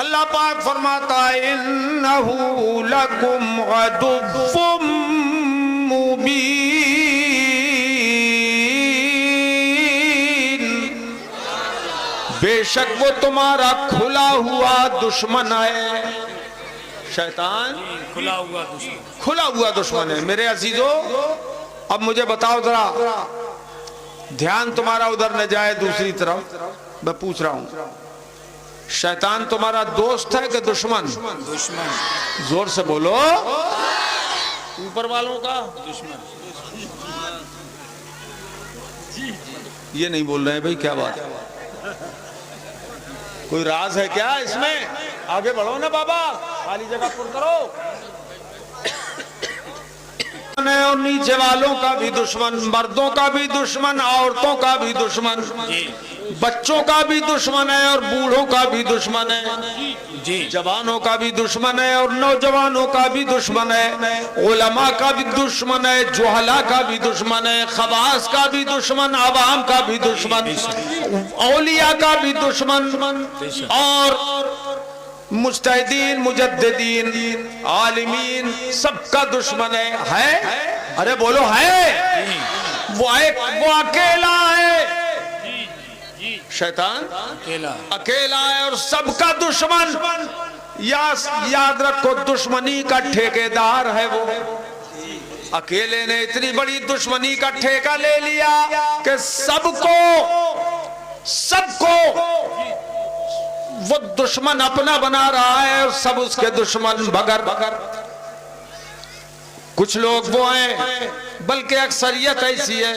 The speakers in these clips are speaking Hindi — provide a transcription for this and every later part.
अल्लाह पाक फरमाता है इन्नहु लकुम अदुव्वुम मुबीन, बेशक वो तुम्हारा खुला हुआ दुश्मन है। शैतान खुला हुआ दुश्मन है। मेरे अजीजों, अब मुझे बताओ जरा, ध्यान तुम्हारा उधर न जाए दूसरी तरफ, मैं पूछ रहा हूं, शैतान तुम्हारा दोस्त है कि दुश्मन? दुश्मन। जोर से बोलो। ऊपर वालों का दुश्मन। ये नहीं बोल रहे हैं भाई, क्या बात है? कोई राज है क्या इसमें? आगे बढ़ो ना बाबा, खाली जगह पूर्ण करो। और नीचे वालों का भी दुश्मन, मर्दों का भी दुश्मन, औरतों का भी दुश्मन, बच्चों का भी दुश्मन है और बूढ़ों का भी दुश्मन है जी, जवानों का भी दुश्मन है और नौजवानों का भी दुश्मन है, उलमा का भी दुश्मन है, जुहला का भी दुश्मन है, खवास का भी दुश्मन, अवाम का भी दुश्मन, औलिया का भी दुश्मन और मुज्तहिदीन, मुजद्दिदीन, आलिमीन, सबका दुश्मन है? अरे बोलो है? वो अकेला है। शैतान अकेला है और सबका दुश्मन। याद रखो, दुश्मनी का ठेकेदार है वो। अकेले ने इतनी बड़ी दुश्मनी का ठेका ले लिया कि सबको वो दुश्मन अपना बना रहा है और सब उसके दुश्मन बगर। कुछ लोग वो हैं, बल्कि अक्सरियत ऐसी है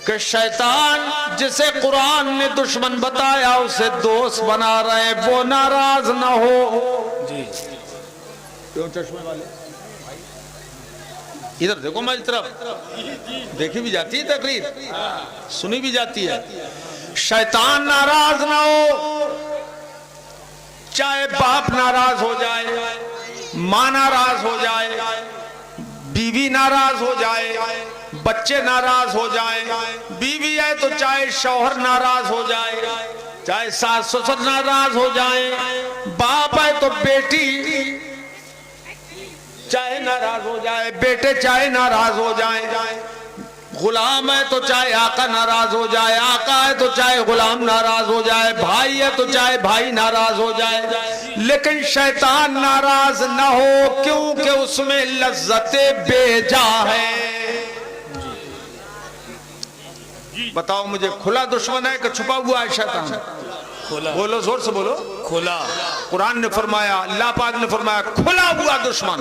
कि शैतान जिसे कुरान ने दुश्मन बताया उसे दोस्त बना रहे हैं, वो नाराज ना हो जी। क्यों चश्मे वाले इधर देखो, मेरी तरफ देखी भी जाती है, तकरीर सुनी भी जाती है। शैतान नाराज ना हो, चाहे बाप नाराज हो जाए, मां नाराज हो जाए, बीवी नाराज हो जाए, बच्चे नाराज हो जाए, बीवी है तो चाहे शौहर नाराज हो जाए, चाहे सास ससुर नाराज हो जाए, बाप है तो बेटी चाहे नाराज हो जाए, बेटे चाहे नाराज हो जाए, गुलाम है तो चाहे आका नाराज हो जाए, आका है तो चाहे गुलाम नाराज हो जाए, भाई है तो चाहे भाई नाराज हो जाए, लेकिन शैतान नाराज ना हो, क्योंकि उसमें लज्जते बेजा है। बताओ मुझे, खुला दुश्मन है कि छुपा हुआ है शैतान? खुला। बोलो, जोर से बोलो। खुला। कुरान ने फरमाया, अल्लाह पाक ने फरमाया खुला हुआ दुश्मन।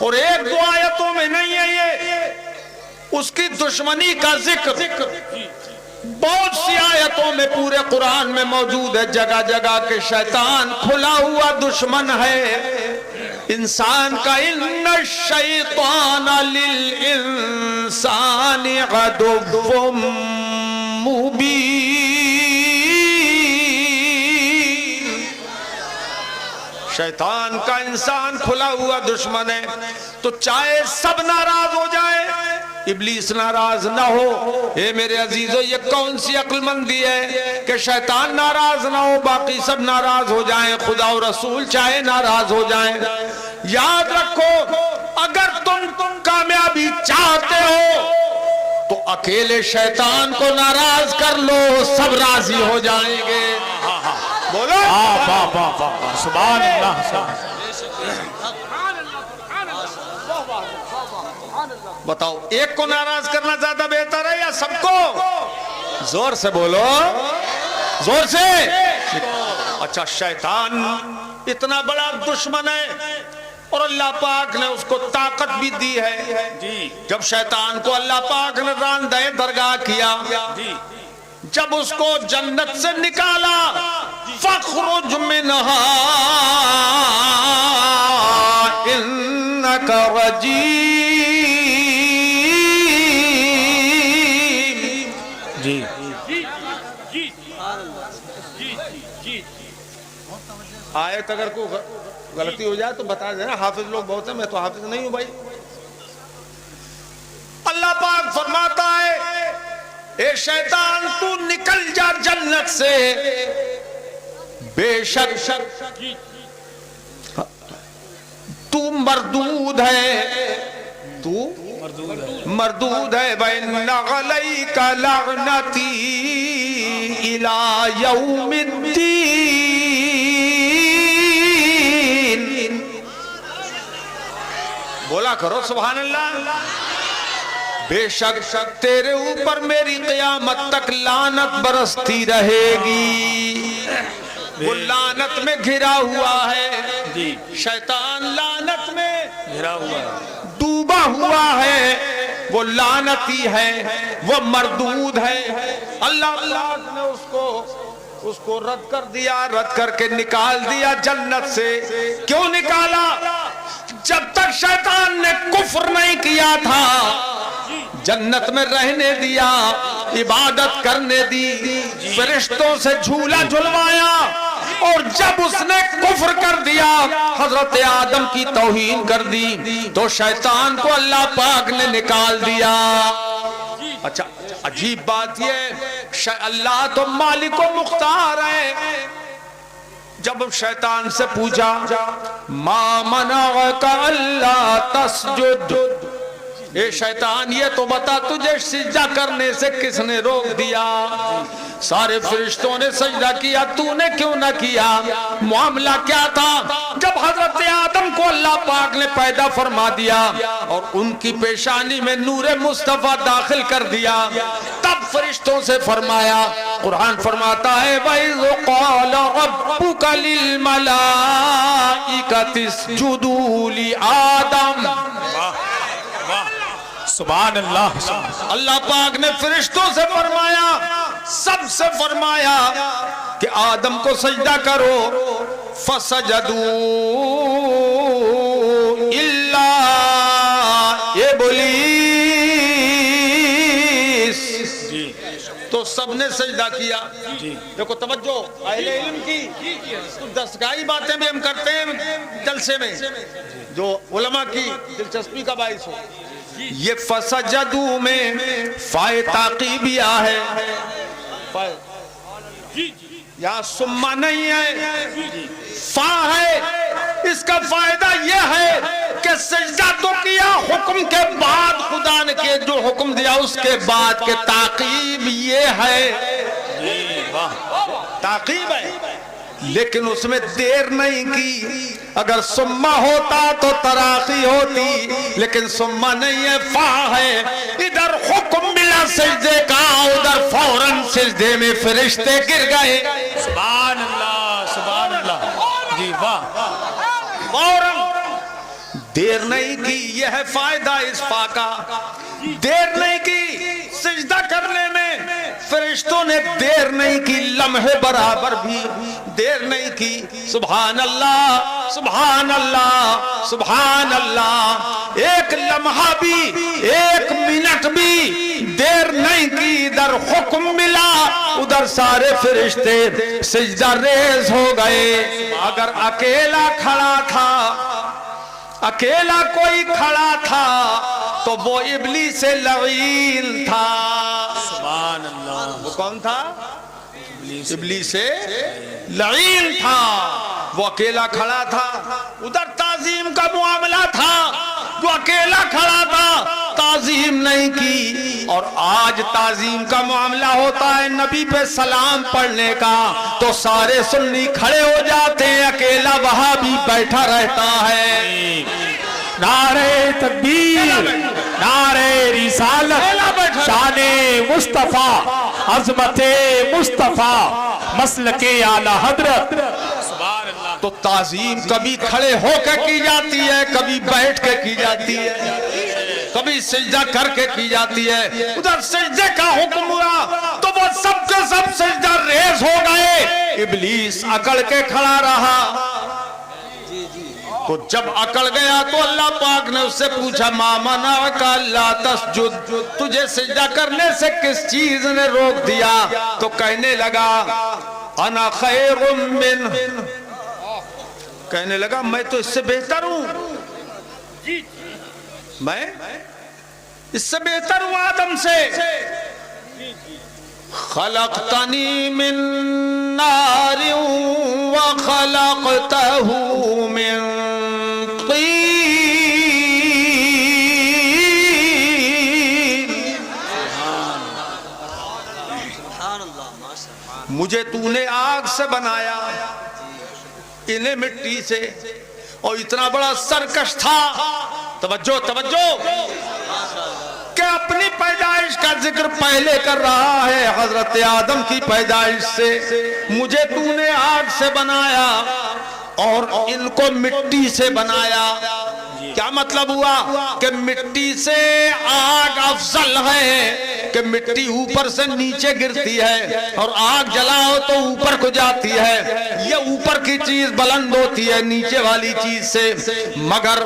और एक दो आयतों में नहीं है ये, उसकी दुश्मनी का जिक्र बहुत सी आयतों में पूरे कुरान में मौजूद है, जगह जगह के शैतान खुला हुआ दुश्मन है इंसान का। इन्ना शैतान लिल इंसानि अदुव्वुम मुबीन, शैतान का इंसान खुला हुआ दुश्मन है। तो चाहे सब नाराज हो जाए, इब्लीस नाराज ना हो। ए मेरे अजीजों, ये कौन सी अक्लमंदी है कि शैतान नाराज ना हो, बाकी सब नाराज हो जाएं, खुदा और रसूल चाहे नाराज हो जाएं। याद रखो, अगर तुम कामयाबी चाहते हो तो अकेले शैतान को नाराज कर लो, सब राजी हो जाएंगे। बोलो सुभान अल्लाह। बताओ, एक को नाराज करना ज्यादा बेहतर है या सबको? जोर से बोलो, जोर से। अच्छा, शैतान इतना बड़ा दुश्मन है और अल्लाह पाक ने उसको ताकत भी दी है जी। जब शैतान को अल्लाह पाक ने रांदे दरगाह किया जी, जब उसको जन्नत से निकाला, फखरुज मिनहा इन्नका रजीम जी। आयत अगर को गलती हो जाए तो बता देना, हाफिज लोग बहुत हैं, मैं तो हाफिज नहीं हूं भाई। अल्लाह पाक फरमाता है, ए शैतान तू निकल जा जन्नत से, बेशक तू मरदूद है, तू मरदूद है। वइन्ना अलैका लअनती इला यौमिद्दीन। बोला करो सुभान अल्लाह। बेशक तेरे ऊपर मेरी क़यामत तक लानत बरसती रहेगी। वो लानत में घिरा हुआ है जी, शैतान लानत में घिरा हुआ है, डूबा हुआ है, वो लानती है, वो मरदूद है। अल्लाह ने उसको रद्द कर दिया, रद्द करके निकाल दिया जन्नत से। क्यों निकाला? जब तक शैतान ने कुफ्र नहीं किया था, जन्नत में रहने दिया, इबादत करने दी, फरिश्तों से झूला झुलवाया, और जब उसने कुफ्र कर दिया, हजरत आदम की तौहीन कर दी, तो शैतान को अल्लाह पाक ने निकाल दिया। अच्छा, अजीब बात ये, अल्लाह तो मालिक व मुख्तार है। जब शैतान से पूछा मा मनाअका अल्ला तस्जुद, ए शैतान ये तो बता तुझे सिजदा करने से किसने रोक दिया? सारे फरिश्तों ने सजदा किया, तूने क्यों ना किया? मामला क्या था? जब हजरत आदम को अल्लाह पाक ने पैदा फरमा दिया और उनकी पेशानी में नूरे मुस्तफा दाखिल कर दिया, तब फरिश्तों से फरमाया, कुरान फरमाता है वइज़ क़ाल रब्बुका लिल मलाइकति इसजुदू लि आदम। सुभान अल्लाह। अल्लाह पाक ने फरिश्तों से फरमाया, सबसे फरमाया कि आदम को सजदा करो। फसजदू इल्ला इब्लीस, तो सबने सजदा किया। देखो तवज्जो अहले इल्म की, दस्तगाही बातें भी हम करते हैं जलसे में, जो उलमा की दिलचस्पी का बाइस हो। ये फसजदू में फाए ताकीबिया है, यहाँ सुम्मा नहीं है, फा है। इसका फायदा यह है कि सजदा तो किया हुक्म के बाद, खुदा ने के जो हुक्म दिया उसके बाद के ताकीब ये है, ताकीब है, लेकिन उसमें देर नहीं की। अगर सुम्मा होता तो तराकी होती, लेकिन सुम्मा नहीं है, फा है। इधर हुक्म मिला सजदे का, उधर फौरन सजदे में फरिश्ते गिर गए। सुभान अल्लाह, सुभान अल्लाह जी, वाह। फौरन, देर नहीं की, यह है फायदा इस फा का। देर नहीं की सजदा करने में, फरिश्तों ने देर नहीं की, लम्हे बराबर भी देर नहीं की। सुभान अल्लाह, सुभान अल्लाह, सुभान अल्लाह। एक लम्हा भी, एक मिनट भी देर नहीं की। इधर हुक्म मिला, उधर सारे फरिश्ते सजदा रेज़ हो गए। अगर अकेला खड़ा था, अकेला कोई खड़ा था, तो वो इब्लीस लईन था। सुभान अल्लाह। वो कौन था? इब्लीस लईन था। वो अकेला खड़ा था, उधर ताजीम का मामला था, वो अकेला खड़ा था, ताजीम नहीं की। और आज ताजीम का मामला होता है नबी पे सलाम पढ़ने का, तो सारे सुन्नी खड़े हो जाते हैं, अकेला वहां भी बैठा रहता है। नारे तकबीर, नारे रिसालत, शाने मुस्तफा, अज़मते मुस्तफा, मसलके आला हजरत। सुभान अल्लाह। तो ताजीम कभी खड़े होकर की जाती है, कभी बैठ के की जाती है, कभी सजदा करके की जाती है। उधर सजदे का हुक्म हुआ तो वो सबके सब सजदा रेज़ हो गए। इब्लीस अकड़ के खड़ा रहा। तो जब अकड़ गया तो अल्लाह पाक ने उससे पूछा मा मनाअका अल्ला तस्जुद, तुझे सजदा करने से किस चीज ने रोक दिया? तो कहने लगा अना खैरुम मिन, कहने लगा मैं तो इससे बेहतर हूं, मैं इससे बेहतर हूं आदम से। खलक़तनी मिन नारिन व खलक़तहू मिन तीन, मुझे तूने आग से बनाया, इन्हें मिट्टी से, और इतना बड़ा सरकश था। तवज्जो तवज्जो, क्या अपनी पैदाइश का जिक्र पहले कर रहा है हजरत आदम की पैदाइश से। मुझे तूने आग से बनाया और इनको मिट्टी से बनाया। क्या मतलब हुआ कि मिट्टी से आग अफजल है कि मिट्टी ऊपर से नीचे गिरती है और आग जलाओ तो ऊपर को जाती है। ये ऊपर की चीज बुलंद होती है नीचे वाली चीज से। मगर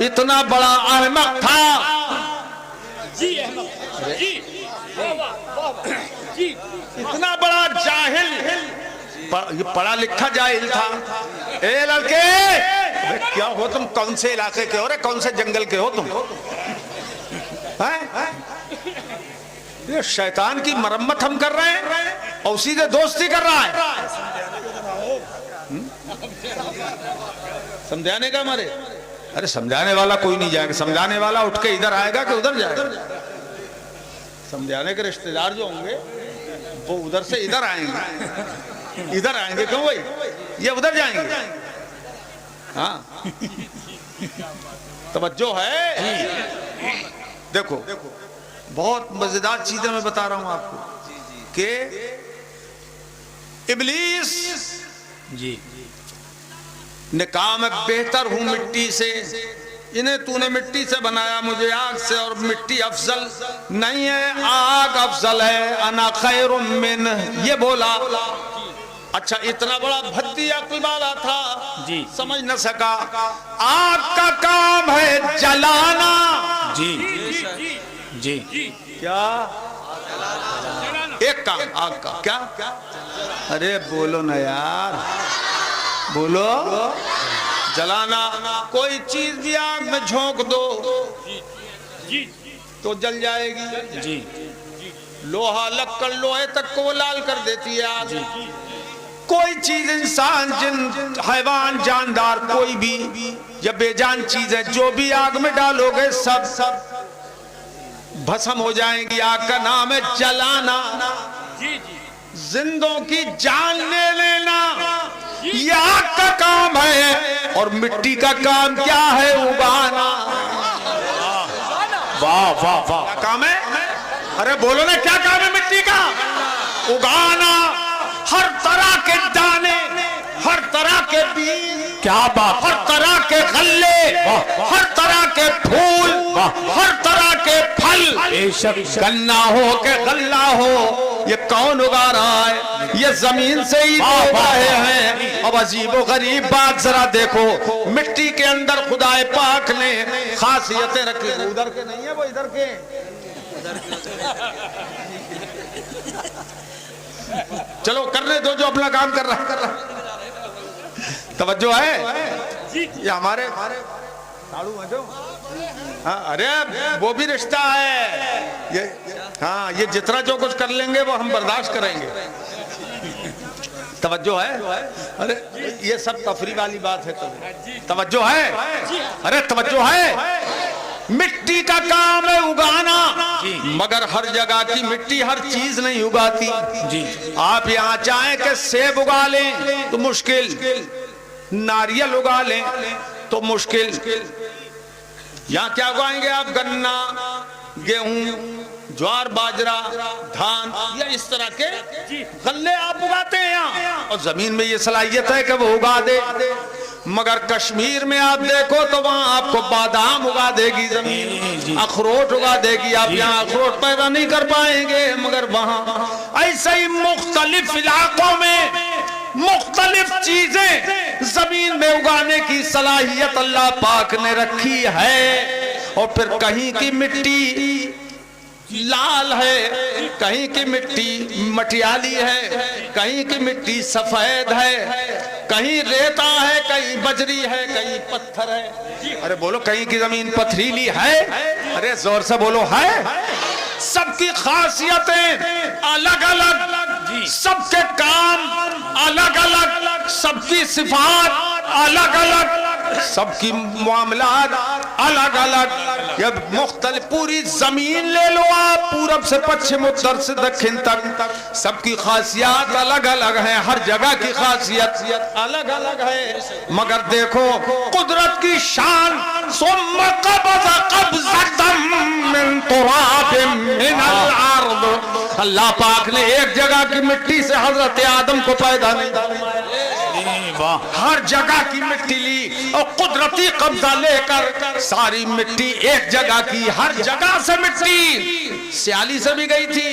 इतना बड़ा अहमक था जी, जी, जी, इतना बड़ा जाहिल, ये पढ़ा लिखा जाहिल था। ए लड़के, क्या हो तुम? कौन से इलाके के हो रे? कौन से जंगल के हो तुम? हैं? ये शैतान की मरम्मत हम कर रहे हैं और उसी से दोस्ती कर रहा है। समझाने का हमारे, अरे समझाने वाला कोई नहीं जाएगा। समझाने वाला उठ के इधर आएगा कि उधर जाएगा? समझाने के रिश्तेदार जो होंगे वो उधर से इधर आएंगे, इधर आएंगे क्यों भाई? ये उधर जाएंगे। हाँ, तवज्जो है। देखो बहुत मजेदार चीजें मैं बता रहा हूं आपको कि इब्लीस जी ने कहा मैं बेहतर हूं मिट्टी से, इन्हें तूने मिट्टी से बनाया, मुझे आग से, और मिट्टी अफजल नहीं है, आग अफजल है। अना खैरुम मिन, ये बोला। अच्छा, इतना बड़ा भद्दी अक्ल वाला था जी, समझ न सका। आग का काम है जलाना। जी जी, क्या एक काम आग का? क्या? अरे बोलो ना यार, बोलो। जलाना, कोई चीज भी आग में झोंक दो तो जल जाएगी। जी, लोहा लक्कड़ लोहे तक को लाल कर देती है आग। कोई चीज, इंसान, जिन, हैवान, जानदार, कोई भी या बेजान चीज है, जो भी आग में डालोगे सब भस्म हो जाएंगी। आग का नाम है जलाना। जिंदों की जान ले लेना, ये आग का काम है। और मिट्टी का काम क्या है? उगाना। वाह वाह वाह, क्या काम है? अरे बोलो ना, क्या काम है मिट्टी का? उगाना। हर तरह के दाने, हर तरह के बीज, क्या बात, हर तरह के गल्ले, हर तरह के फूल, हर तरह के फल, गन्ना हो के गल्ला हो, ये कौन उगा रहा है? ये जमीन से ही उगा रहे हैं। अब अजीबो गरीब बात जरा देखो, मिट्टी के अंदर खुदाए पाक ने खासियतें रखी। उधर के नहीं है, वो इधर के। चलो करने दो जो अपना काम कर रहा है। तवज्जो है? ये हमारे साड़ू है जो, हाँ, अरे वो भी रिश्ता है ये। हाँ, ये जितना जो कुछ कर लेंगे वो हम बर्दाश्त करेंगे। तवज्जो है? अरे ये सब तफरी वाली बात है। तो तवज्जो है? अरे तवज्जो है? मिट्टी का काम है उगाना, मगर हर जगह की मिट्टी हर चीज नहीं उगाती। जी, आप यहाँ चाहें कि सेब उगा लें तो मुश्किल, नारियल उगा लें तो मुश्किल। यहाँ क्या उगाएंगे आप? गन्ना, गेहूं, ज्वार, बाजरा, धान, या इस तरह के गल्ले आप उगाते हैं यहाँ, और जमीन में ये सलाहियत है कि वो उगा दे। मगर कश्मीर में आप देखो तो वहाँ आपको बादाम उगा देगी जमीन, अखरोट उगा देगी। आप यहाँ अखरोट पैदा नहीं कर पाएंगे, मगर वहाँ ऐसे ही मुख्तलिफ इलाकों में मुख्तलिफ चीजें जमीन में उगाने की सलाहियत अल्लाह पाक ने रखी है। और फिर कहीं की मिट्टी लाल है, कहीं की मिट्टी मटियाली है, कहीं की मिट्टी सफेद है, कहीं रेता है, कहीं बजरी है, कहीं पत्थर है। अरे बोलो, कहीं की जमीन पथरीली है? अरे जोर से बोलो, है। सबकी खासियतें अलग अलग सबके काम अलग अलग, सबकी सिफात अलग अलग, सबकी मामलात अलग अलग। जब मुख्तलिफ पूरी जमीन ले लो आप, पूरब से पश्चिम, उत्तर से दक्षिण तक, सबकी खासियत अलग अलग है, हर जगह की खासियत अलग अलग है। मगर देखो कुदरत की शान, सुम्मा क़बज़ा क़ब्ज़तम मिन तुराबिम मिनल अर्द। अल्लाह पाक ने एक जगह की मिट्टी से हजरत आदम को पैदा नहीं, हर जगह की मिट्टी ली और कुदरती कब्जा लेकर सारी मिट्टी एक जगह की, हर जगह से मिट्टी सियाली से भी गई थी,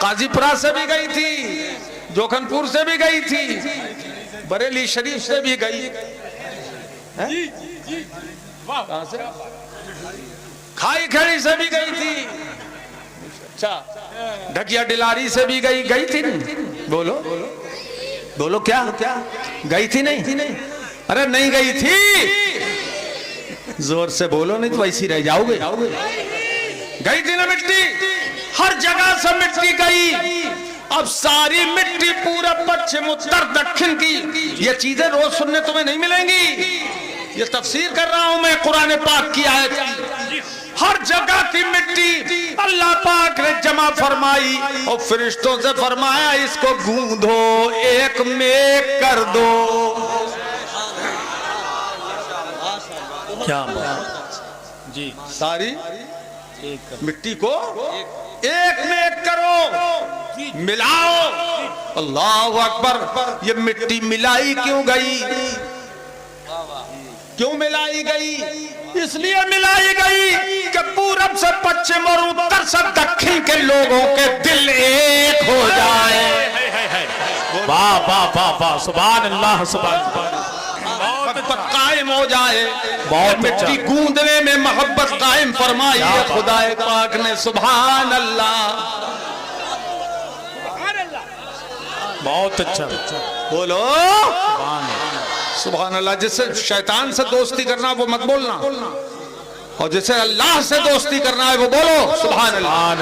काजीपुरा से भी गई थी, जोखनपुर से भी गई थी, बरेली शरीफ से भी गई है? कहां से? खाई खड़ी से भी गई थी, अच्छा ढकिया डिलारी से भी गई थी नहीं? बोलो बोलो क्या गई थी नहीं? अरे नहीं गई थी, जोर से बोलो नहीं तो वैसी रह जाओगे। गई थी ना मिट्टी, हर जगह से मिट्टी गई। अब सारी मिट्टी पूरा पश्चिम उत्तर दक्षिण की, ये चीजें रोज सुनने तुम्हें नहीं मिलेंगी। ये तफसीर कर रहा हूं मैं कुरान पाक की आयत की। हर जगह की मिट्टी अल्लाह पाक ने जमा फरमाई और फरिश्तों से फरमाया इसको गूंदो, एक मेक कर दो। क्या जी, सारी मिट्टी को एक मेक करो, मिलाओ। अल्लाह अकबर। ये मिट्टी मिलाई क्यों गई? क्यों मिलाई गई? इसलिए मिलाई गई कि पूरब से पश्चिम और उत्तर से दक्षिण के लोगों के दिल एक हो जाए। वाह वाह वाह वाह, सुभान अल्लाह, सुभान मोहब्बत कायम हो जाए। बहुत मिट्टी गूंदने में मोहब्बत कायम फरमाई है खुदाए पाक ने। सुभान अल्लाह, बहुत अच्छा। बोलो सुभान अल्लाह। जिससे शैतान से दोस्ती करना वो मत बोलना, और जिसे अल्लाह से दोस्ती करना है वो बोलो सुभान अल्लाह।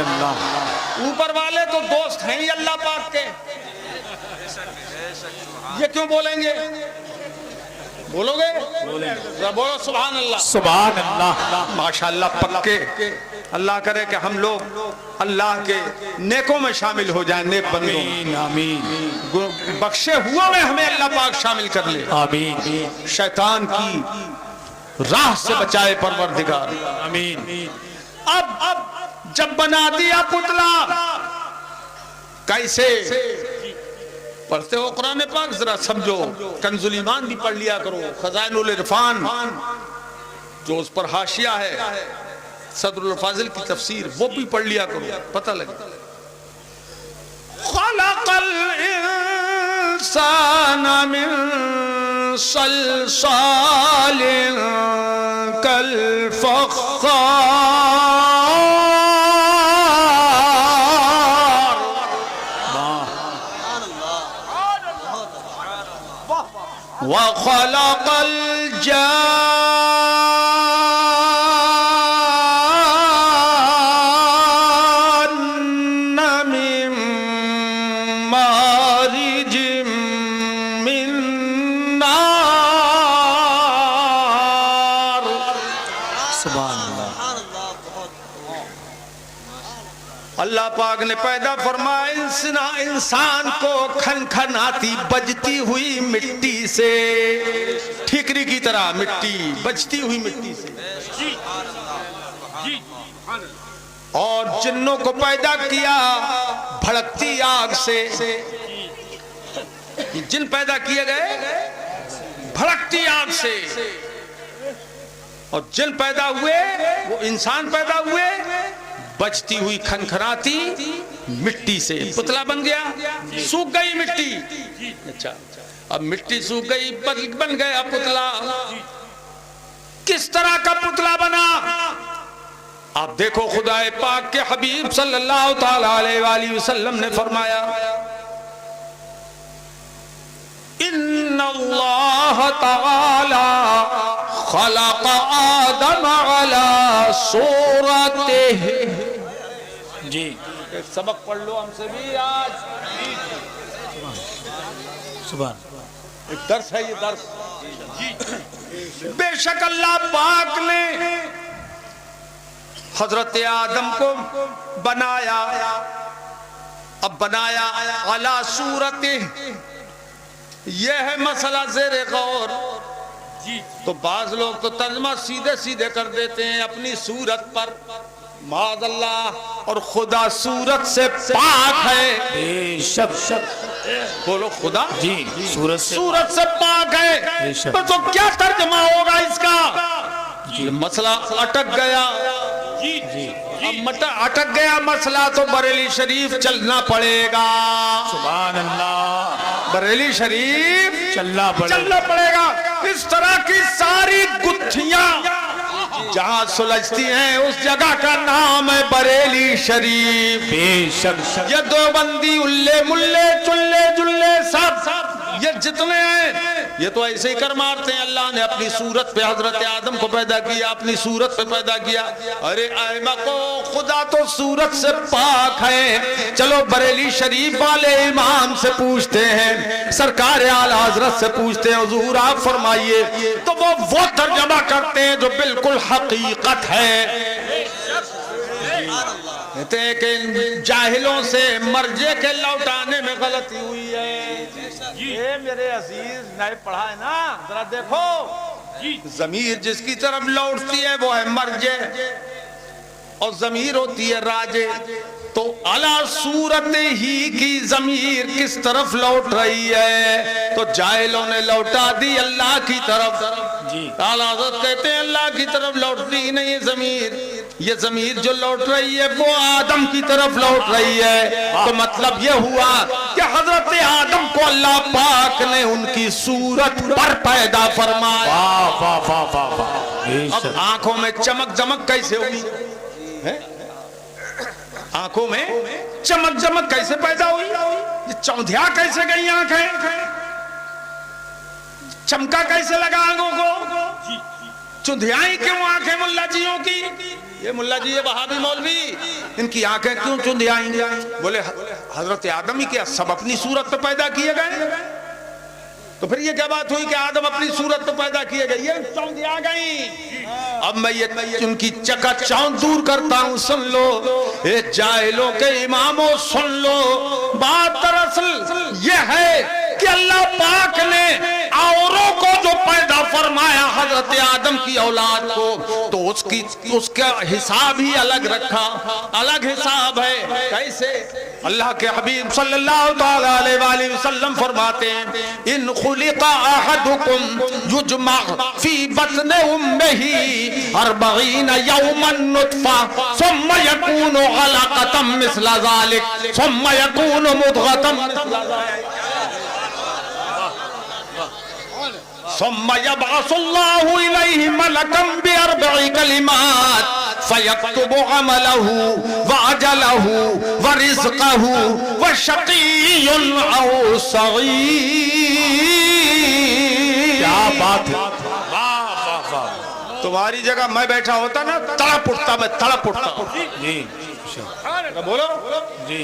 ऊपर वाले तो दोस्त हैं ही अल्लाह पाक के, ये क्यों बोलेंगे? बोलोगे? बोलो सुभान अल्लाह, सुभान अल्लाह, माशाअल्लाह। पक्के अल्लाह करे कि हम लोग अल्लाह के नेकों में शामिल हो जाएं, नेक बंदों। आमीन। बख्शे हुआ में हमें अल्लाह पाक शामिल कर ले। आमीन। शैतान की राह से बचाए परवरदिगार। आमीन। अब जब बना दिया पुतला, कैसे पढ़ते हो कुरान पाक? जरा समझो। कंजुल ईमान भी पढ़ लिया करो, खजाइनुल इरफान जो उस पर हाशिया है, सदरुल फाजिल की तफसीर वो भी पढ़ लिया करो, पता लगे। खलक़ल इंसान मिन सलसालिन कल फख्खार व खलक़ल अल्लाह पाक ने पैदा फरमाया इंसान को खनखनाती बजती हुई मिट्टी से, ठिकरी की तरह मिट्टी, बजती हुई मिट्टी से। और जिन्नों को पैदा किया भड़कती आग से। जिन पैदा किए गए भड़कती आग से, और जिन पैदा हुए वो इंसान पैदा हुए बचती हुई खनखनाती मिट्टी से। पुतला बन गया, सूख गई मिट्टी। अच्छा, अब मिट्टी सूख गई, बन गया पुतला। किस तरह का पुतला बना? आप देखो खुदाए पाक के हबीब सल्लल्लाहु ताला अलैहि वसल्लम ने फरमाया, इन्नल्लाह ताला खलक़ आदम अला सूरतिही। जी, एक सबक पढ़ लो हमसे भी आज। सुभान एक दर्स है ये दर्स। बेशक अल्लाह पाक ने हजरत आदम को बनाया, अब बनाया अला सूरत, यह है मसला ज़ेरे गौर। तो बाज लोग तो तर्जमा सीधे सीधे कर देते हैं अपनी सूरत पर, माज़अल्लाह, और खुदा सूरत से पाक है। बेशक बोलो खुदा जी सूरत से पाक है। तो क्या तर्जमा होगा इसका? जी मसला अटक गया। जी अब अटक गया मसला तो बरेली शरीफ चलना पड़ेगा। सुभान अल्लाह, बरेली शरीफ चलना पड़ेगा। इस तरह की सारी गुत्थियां जहां सुलझती हैं उस जगह का नाम है बरेली शरीफ। बेशक ये देवबंदी उल्ले मुल्ले चुल्ले जुल्ले सब ये जितने हैं ये तो ऐसे ही कर मारते हैं। अल्लाह ने अपनी सूरत पे हजरत आदम को पैदा किया, अपनी सूरत पे पैदा किया। अरे आइमा को खुदा तो सूरत से पाक है। चलो बरेली शरीफ वाले इमाम से पूछते हैं, सरकार आला हजरत से पूछते हैं, हुजूर आप फरमाइए। तो वो तर्जमा करते हैं जो बिल्कुल हकीकत है। कि जाहिलों से मर्जे के लौटाने में गलती हुई है। ये मेरे अजीज नए पढ़ा है ना, जरा देखो, जमीर जिसकी तरफ लौटती है वो है मर्जे और जमीर होती है राजे। तो अला सूरत ही की जमीर किस तरफ लौट रही है? तो जाहिलों ने लौटा दी अल्लाह की तरफ। जी आला हज़रत कहते हैं अल्लाह की तरफ लौटती ही नहीं जमीर। ये जमीर जो लौट रही है वो आदम की तरफ लौट रही है। तो मतलब ये हुआ कि हजरत आदम को अल्लाह पाक ने उनकी सूरत पर पैदा फरमाया। वाह वाह वाह वाह वाह। अब आंखों में चमक चमक कैसे हुई है? आंखों में चमक चमक कैसे पैदा हुई? ये चौंधिया कैसे गई आंखें? चमका कैसे लगा आंखों को? चुंधियाई क्यों आंखें मुल्ला जियों की? ये मुल्ला जी, ये वहाबी मौलवी, इनकी आंखें क्यों चुंधियाई? बोले हजरत आदम ही क्या सब अपनी सूरत पे पैदा किए गए? तो फिर ये क्या बात हुई कि आदम अपनी सूरत पे पैदा किए गए? ये चौंधिया गई। अब मैं ये उनकी चकाचौंध दूर करता हूं, सुन लो ये जाहिलों के इमामों, सुन लो बात। दरअसल ये है कि अल्लाह पाक ने औरों को जो पैदा फरमाया हजरत आदम की औलाद को, तो उसका हिसाब ही अलग रखा, अलग हिसाब है। कैसे? अल्लाह के हबीब सल्लल्लाहु अलैहि वसल्लम फरमाते हैं, इन खुलिका अहदुकुम युजमा फी बत्न उम्मिही 40 यौमन नुतफा सुम्मा यकूनु अलक़तम मिस्ला ज़ालिक सुम्मा यकूनु मुदग़तम मिस्ला ज़ालिक सुम्मा यबअसुल्लाहु इलैहि मलकम बिअरबइ कलिमात फयक्तुबु अमलहु व अजलहु व रिज़्क़हु व शक़िय्युन औ सईद। क्या बात है। तुम्हारी जगह मैं बैठा होता ना, तड़प उठता, मैं तड़प उठता। जी बोलो जी,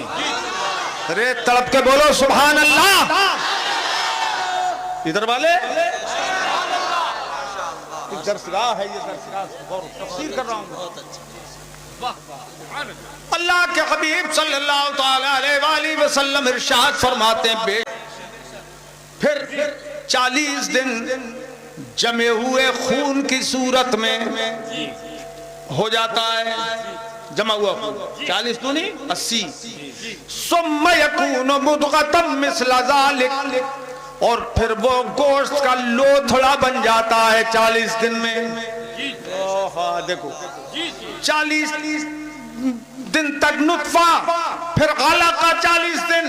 अरे तड़प के बोलो सुभान अल्लाह। इधर वाले दरसगाह है, ये दरसगाह तफसीर कर रहा हूं। अल्लाह के हबीब सल्लल्लाहु अलैहि वसल्लम इरशाद फरमाते हैं, फिर 40 दिन जमे हुए खून की सूरत में हो जाता है, जमा हुआ 40 तो नहीं 80। सुम्मा यकूनु मुदग़तम मिस्ला ज़ालिक, और फिर वो गोश्त का लोथड़ा बन जाता है 40 दिन में। देखो 40 दिन तक नुत्फा, फिर अलक़ा 40 दिन,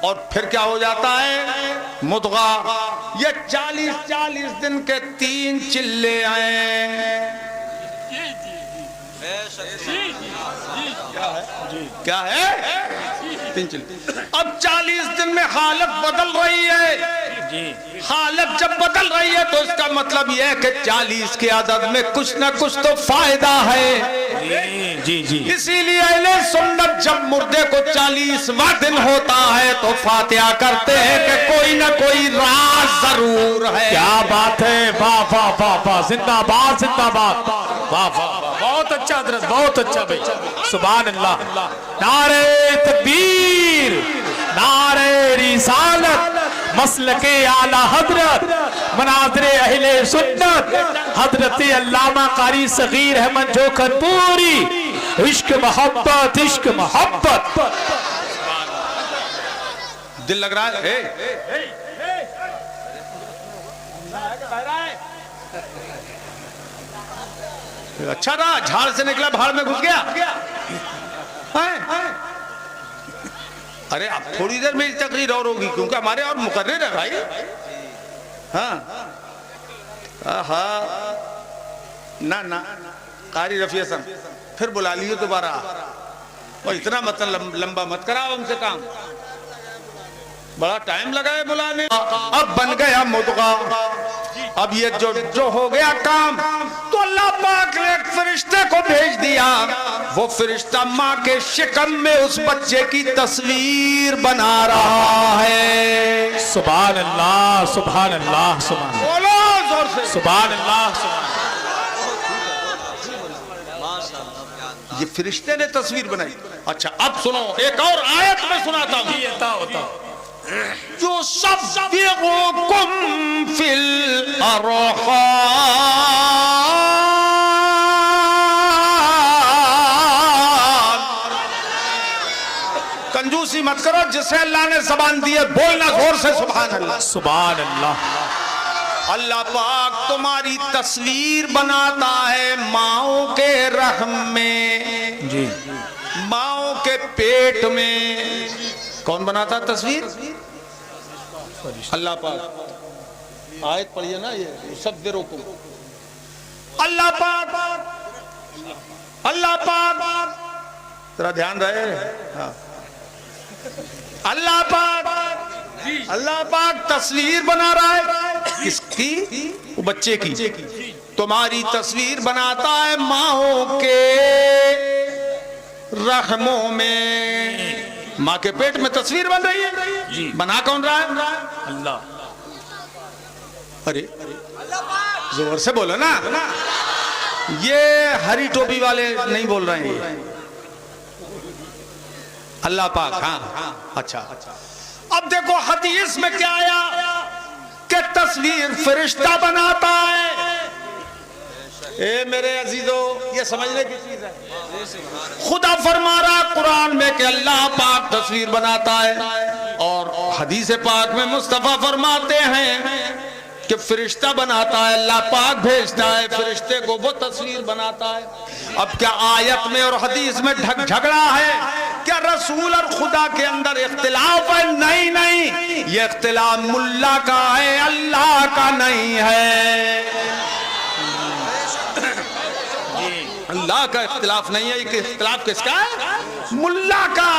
और फिर क्या हो जाता है? मुदग़ा। ये 40 दिन के 3 चिल्ले आए। क्या है? 3 चिल्ले। अब 40 दिन में हालत बदल रही है। हालत जब बदल रही है तो इसका मतलब यह है कि 40 के आदद में कुछ ना कुछ तो फायदा है। जी जी। इसीलिए अहले सुन्नत जब मुर्दे को 40वां दिन होता है तो फातिहा करते हैं कि कोई ना कोई राज जरूर है। क्या बात है, वाह वाह वाह वाह, जिंदाबाद जिंदाबाद, वाह वाह वाह, बहुत अच्छा हजरत, बहुत अच्छा भाई, सुभान अल्लाह। नारे तकबीर, नारे रिसालत, मसलके आला हजरत, मनाज़िरे अहले सुन्नत, हजरत अल्लामा कारी सगीर अहमद जोकरपुरी, इश्क मोहब्बत, इश्क मोहब्बत। दिल लग रहा है। अच्छा रहा, झाड़ से निकला भाड़ में घुस गया है? अरे अब थोड़ी देर में तकरीर और होगी क्योंकि हमारे और मुकर्रर है भाई। हाँ ना ना कारी रफी हसन फिर बुला लियो दोबारा, और इतना मतलब लंबा मत कराओ हमसे काम, बड़ा टाइम लगा है बुलाने। अब बन गया मुद्गा, अब ये जो हो गया काम, तो अल्लाह पाक ने एक फरिश्ते को भेज दिया। वो फरिश्ता माँ के शिकम में उस बच्चे की तस्वीर बना रहा है। सुभान अल्लाह, सुभान अल्लाह, सुभान, बोलो जोर से सुभान अल्लाह, सुभान। ये फरिश्ते ने तस्वीर बनाई। अच्छा अब सुनो, एक और आयत में सुनाता हूँ। जो सब फिल कंजूसी मत करो, जिसे अल्लाह ने ज़बान दी है बोलना जोर से सुभान अल्लाह, सुभान अल्लाह। अल्लाह पाक तुम्हारी तस्वीर बनाता है माओ के रहम में जी, माओ के पेट में। कौन बनाता है तस्वीर? अल्लाह पाक। आयत पढ़िए ना, ये सब को अल्लाह पाक, अल्लाह पाक, तेरा ध्यान रहे। हाँ। अल्लाह पाक, अल्लाह पाक तस्वीर बना रहा है। किसकी? वो बच्चे की। तुम्हारी तस्वीर बनाता है माओ के रहमों में। माँ के पेट में तस्वीर बन रही है जी। बना कौन रहा है? अल्लाह। अरे जोर से बोलो ना, ये हरी टोपी वाले नहीं बोल रहे हैं, अल्लाह पाक। हाँ अच्छा, अब देखो हदीस में क्या आया कि तस्वीर फरिश्ता बनाता है। ए मेरे अजीजों, ये समझने की चीज है। खुदा फरमा रहा कुरान में कि अल्लाह पाक तस्वीर बनाता है, और हदीस पाक में मुस्तफा फरमाते हैं कि फरिश्ता बनाता है, अल्लाह पाक भेजता है फरिश्ते को, वो तस्वीर बनाता है। अब क्या आयत में और हदीस में झगड़ा है? क्या रसूल और खुदा के अंदर इख्तिलाफ है? नहीं नहीं, ये इख्तिलाफ मुल्ला का है, अल्लाह का नहीं है। अल्लाह का इख्तिलाफ नहीं है, ये इख्तिलाफ किसका है? मुल्ला का।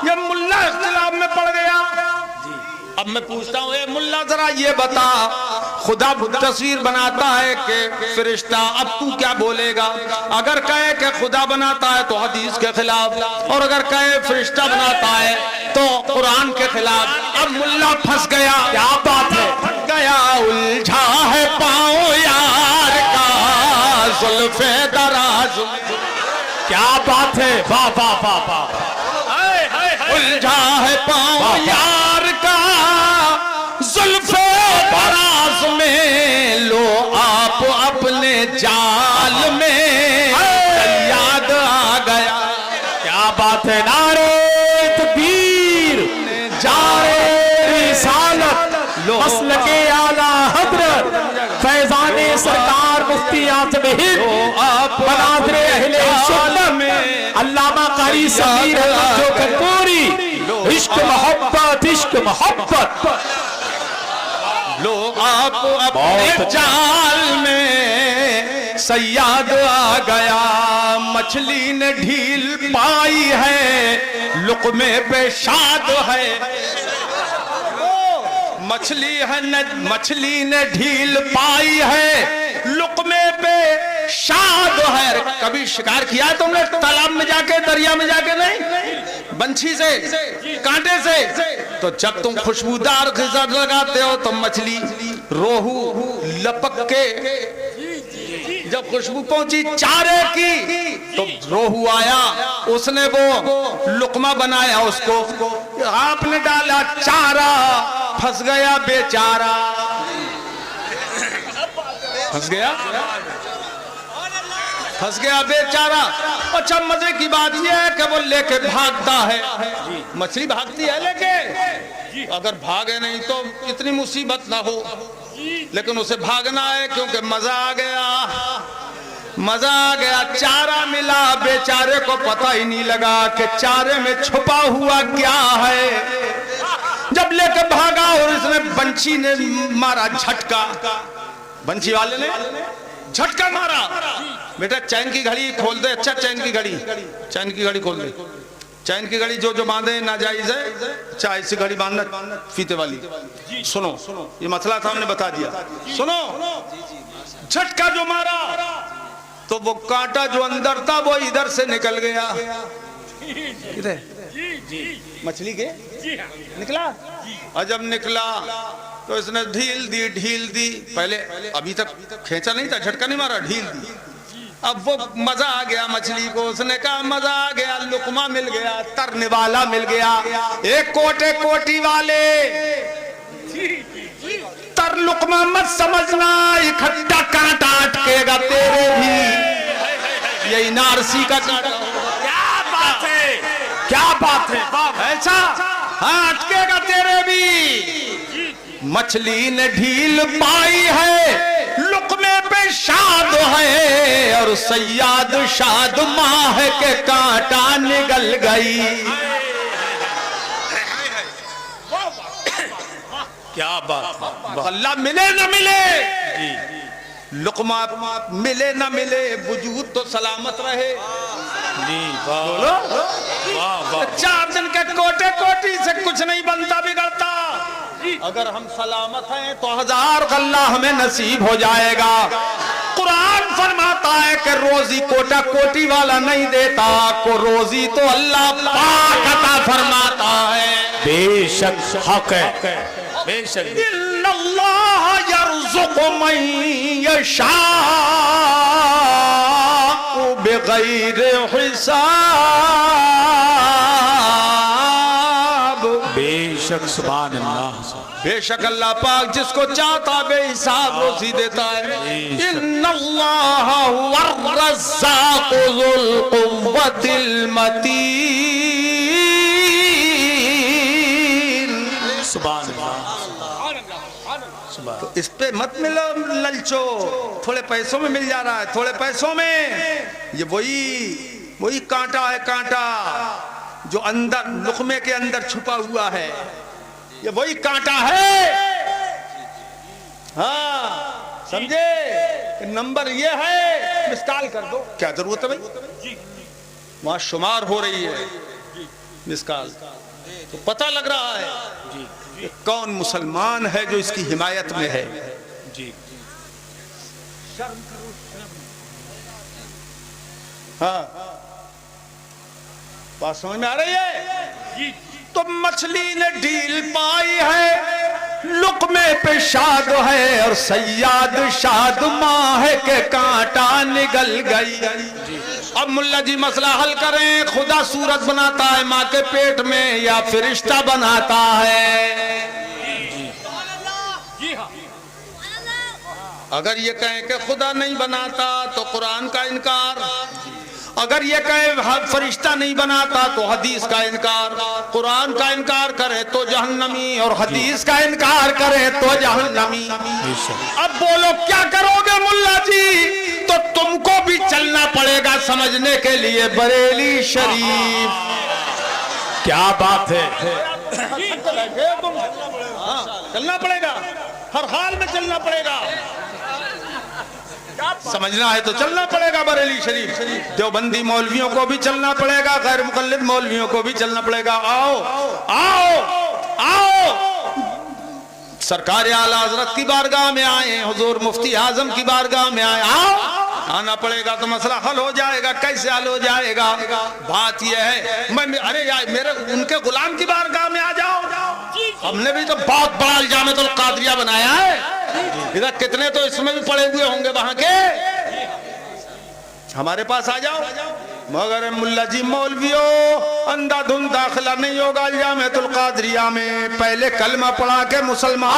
ये मुल्ला इख्तिलाफ में पड़ गया। अब मैं पूछता हूँ, ए मुल्ला जरा ये बता, खुदा तस्वीर बनाता है कि फरिश्ता? अब तू क्या बोलेगा? अगर कहे कि खुदा बनाता है तो हदीस के खिलाफ, और अगर कहे फरिश्ता बनाता है तो कुरान के खिलाफ। अब मुल्ला फंस गया। क्या बात है? फंस गया, उलझा है पाँव यार का जुल्फे दराज। क्या बात है, वाह वाह वाह वाह। उलझा है पाँव यार का जुल्फे दराज में, लो आप अपने जाल में याद आ गया। क्या बात है, नारे तकबीर, नारे रिसालत, मसलके आला हजरत फैजाने सरकार मुफ्ती आज़म हिंद, मनाज़िरे अहले सुन्नत में अल्लामा कारी सगीर अहमद जोकरपुरी, इश्क मोहब्बत, इश्क मोहब्बत। लो आप अपने जाल में सयाद आ गया। मछली ने ढील पाई है, लुक़मे पे शाद है। मछली ने ढील पाई है, लुक़मे पे शाद है। कभी कभी शिकार किया है तुमने तालाब में जाके, दरिया में जाके? नहीं, बंशी से, कांटे से। तो जब तुम खुशबूदार ग़िज़ा लगाते हो तो मछली, रोहू लपक के जब खुशबू पहुंची चारे की तो रोहू आया, उसने वो लुकमा बनाया, उसको आपने डाला चारा, फंस गया बेचारा, फंस गया बेचारा। अच्छा मजे की बात यह है कि वो लेके भागता है, मछली भागती है लेके, अगर भागे नहीं तो इतनी मुसीबत ना हो, लेकिन उसे भागना है क्योंकि मजा आ गया। चारा मिला, बेचारे को पता ही नहीं लगा कि चारे में छुपा हुआ क्या है। जब लेके भागा और इसने बंशी ने मारा झटका, बंशी वाले ने झटका मारा। बेटा चैन की घड़ी खोल दे, अच्छा चैन की घड़ी खोल दे। चैन की घड़ी जो बांधे नाजायज है, अच्छा ऐसी घड़ी बांधना फीते वाली। सुनो, ये मसला था हमने बता दिया। सुनो, झटका जो मारा तो वो कांटा जो अंदर था वो इधर से निकल गया। किधर? मछली के निकला। और जब निकला तो इसने ढील दी। पहले अभी तक खींचा नहीं था, झटका नहीं मारा, ढील दी। अब वो मजा आ गया मछली को, उसने कहा मजा आ गया, लुकमा मिल गया, तरने वाला मिल गया। एक कोटी वाले तर लुकमा मत समझना, इकट्ठा कांटा अटकेगा तेरे भी, यही नारसी का कांटा। क्या बात है ऐसा? हाँ, अटकेगा तेरे भी। मछली ने ढील पाई है, लुकमे पे शाद है, और सैयाद शाद माह के कांटा निगल गई। क्या बात है। अल्लाह मिले न मिले, लुकमा मिले न मिले, वजूद तो सलामत रहे। बोलो, 4 दिन के कोटी से कुछ नहीं बनता बिगड़ता। अगर हम सलामत हैं तो 1000 गल्ला हमें नसीब हो जाएगा। कुरान फरमाता है कि रोजी कोटी वाला नहीं देता, को रोजी तो अल्लाह पाक अता फरमाता है। बेशक हक है, बेशक। इन्नल्लाह यर्ज़ुक़ु मन यशाअ बिग़ैर हिसाब। बेशक, सुभान अल्लाह। बेशक अल्लाह पाक जिसको चाहता बेहिसाब रोज़ी देता है। इन्नल्लाह हुवर्रज़्ज़ाक़ु ज़ुल क़ुव्वतिल मतीन। सुभान अल्लाह। तो इस पे मत मिलो ललचो, थोड़े पैसों में मिल जा रहा है, थोड़े पैसों में। ये वही कांटा है, कांटा जो अंदर लुकमे के अंदर छुपा हुआ है, ये वही कांटा है। हाँ समझे? नंबर ये है, मिसकाल कर दो। क्या जरूरत है भाई, वहां शुमार हो रही है मिसकाल, तो पता लग रहा है कि कौन मुसलमान है जो इसकी हिमायत में है। जी हाँ, बात समझ में आ रही है? तो मछली ने ढील पाई है, लुकमे पे शाद है, और सैयाद शाद माह के कांटा निगल गई। अब मुल्ला जी मसला हल करें, खुदा सूरत बनाता है माँ के पेट में या फरिश्ता बनाता है? अगर ये कहें कि खुदा नहीं बनाता तो कुरान का इनकार, अगर ये कहे फरिश्ता नहीं बनाता तो हदीस का इनकार, कुरान का इनकार करे तो जहन्नमी, और हदीस का इनकार करे तो जहन्नमी। अब बोलो क्या करोगे मुल्ला जी? तो तुमको भी चलना पड़ेगा समझने के लिए बरेली शरीफ। क्या बात है। चलना पड़ेगा, हर हाल में चलना पड़ेगा। समझना है तो चलना पड़ेगा बरेली शरीफ। देवबंदी मौलवियों को भी चलना पड़ेगा, गैर मुकल्लिद मौलवियों को भी चलना पड़ेगा। आओ आओ आओ, सरकार आला हजरत की बारगाह में आए, हुजूर मुफ्ती आजम की बारगाह में आए। आओ आना पड़ेगा तो मसला हल हो जाएगा। कैसे हल हो जाएगा? बात यह है, मैं अरे यार मेरे उनके गुलाम की बारगाह में आ जाओ। हमने भी तो बहुत बड़ा इल्जामतुल कादरिया बनाया है, इधर कितने तो इसमें भी पड़े हुए होंगे वहां के, हमारे पास आ जाओ। मगर मुल्ला जी मौलवियो अंधाधुंध दाखिला नहीं होगा इल्जामतुल कादरिया में। पहले कलमा पढ़ा के मुसलमान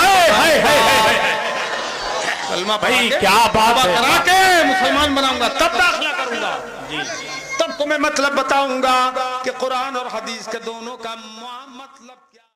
कलमा भाई क्या बात है, करा के मुसलमान बनाऊंगा, तब दाखिला करूंगा, तब तुम्हें मतलब बताऊंगा कि कुरान और हदीस के दोनों का मतलब